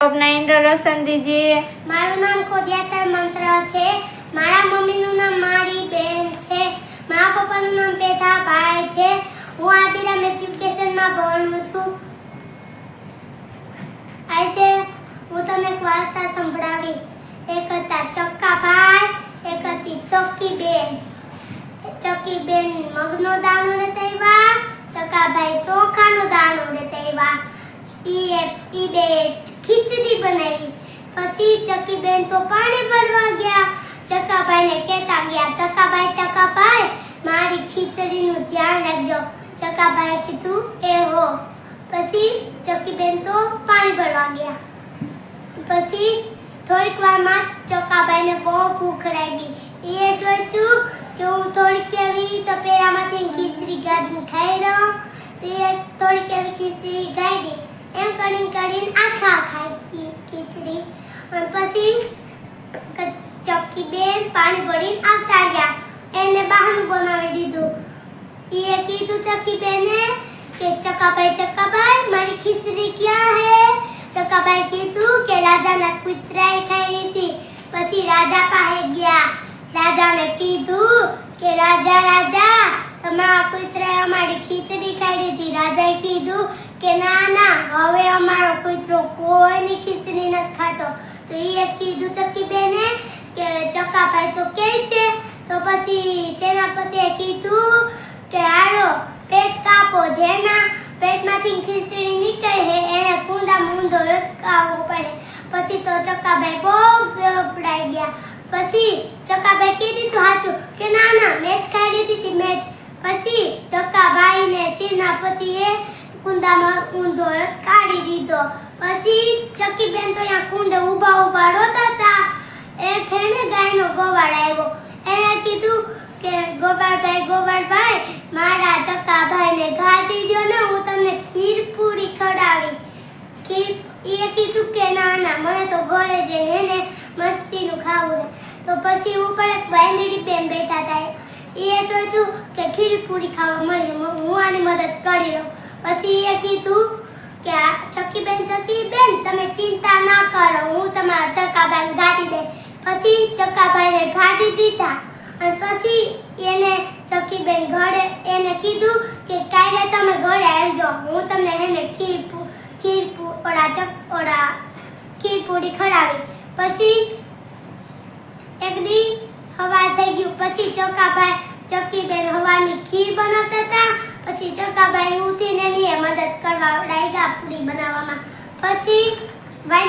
अपना इंट्रोडक्शन दीजिए। મારું નામ ખોડિયાતર મંત્ર છે। મારા મમ્મીનું નામ મારી બેન છે। મારા પપ્પાનું નામ પેથાભાઈ છે। હું આદિરામ એજ્યુકેશનમાં ભણું છું। આજે હું તમને એક વાર્તા સંભળાવી। એક હતા ચક્કાભાઈ, એક હતી ચક્કીબેન। ચક્કીબેન મગનો દાણો લેતા આવ્યા, ચક્કાભાઈ ચોખાનો દાણો લેતા આવ્યા। ઈ બે ખીચડી બનાવી। પછી ચક્કીબેન તો પાણી ભરવા ગયા। ચક્કાભાઈને કહેતા ગયા, ચક્કાભાઈ મારી ખીચડીનું ધ્યાન રાખજો। ચક્કાભાઈએ કીધું એ હો। પછી ચક્કીબેન તો પાણી ભરવા ગયા। પછી થોડીક વારમાં ચક્કાભાઈને બહુ ભૂખ લાગી। એ સોચ્યું કે હું થોડીક એવી તપેલામાંથી ખીચડી કાઢીને ખાઈ લઉં। તો એ થોડીક એવી ખીચડી ખાધી। એમ કરીને આખા ખાઈ ખીચડી। અને પછી ચક્કીબેન પાણી ભરીને આવતા રહ્યા। એને બહાનું બનાવી દીધું। એ કીધું ચક્કીબેને કે ચક્કાભાઈ મારી ખીચડી ક્યાં હે? ચક્કાભાઈ કીધું કે રાજાના કૂતરાએ ખાઈ લીધી। પછી રાજા પાસે ગયા। રાજાને કીધું કે રાજા તમારા કૂતરાએ અમારી ખીચડી ખાઈ લીધી। રાજાએ કીધું કે ના હવે અમારો કૂતરો કોઈની ખીચડી નથી ખાતો। તો એ કીધું ચક્કીબેને કે ચક્કાભાઈ તો કે છે। તો પછી સેનાપતિએ કીધું કે હાલો પેટ કાપો। જેના પેટમાંથી ખીચડી નીકળે એને કુંડામાં ઊંધો લટકાવવો પડે। પછી તો ચક્કાભાઈ બહુ ગભરાઈ ગયા। પછી ચક્કાભાઈ કીધું સાચું કે ના મેચ ખાઈ લીધી હતી મેચ। પછી ચક્કાભાઈને સેનાપતિએ કુંડામાં ઊંધો લટકાવી દીધો। પછી ચક્કીબેન તો અહીંયા કુંડે ઊભા રોતા હતા। એક હેને ગાયનો ગોવાળ આવ્યો। એને કીધું કે ગોવાળભાઈ મારા ચક્કાભાઈને ગાડી દો ને, હું તમને ખીર પૂરી ખવડાવી। એ કીધું કે ના મને તો ઘરે જઈને એને મસ્તીનું ખાવું છે। તો પછી ઉપર એક વાંદરી બેન બેઠા હતા। એ સોચ્યું કે ખીર પૂરી ખાવા મળી, હું આની મદદ કરી લઉં। પછી એ કીધું કે ચક્કીબેન તમે ચિંતા ના કરો, હું તમારા ચક્કાભાઈને ગાડી દે। પછી ચક્કાભાઈને ગાડી દીધા। અને પછી એને ચક્કીબેન ઘરે એને કીધું કે કાલે તમે ઘરે આવજો, હું તમને એને ખીર પૂરી ખવડાવી। પછી એક દી હવાર થઈ ગયું। પછી ચક્કીબેન હવાની ખીર બનાવતા હતા। પછી ચક્કાભાઈ ઉઠીને એની મદદ કરવા લાગ્યા પૂરી બનાવવામાં। પછી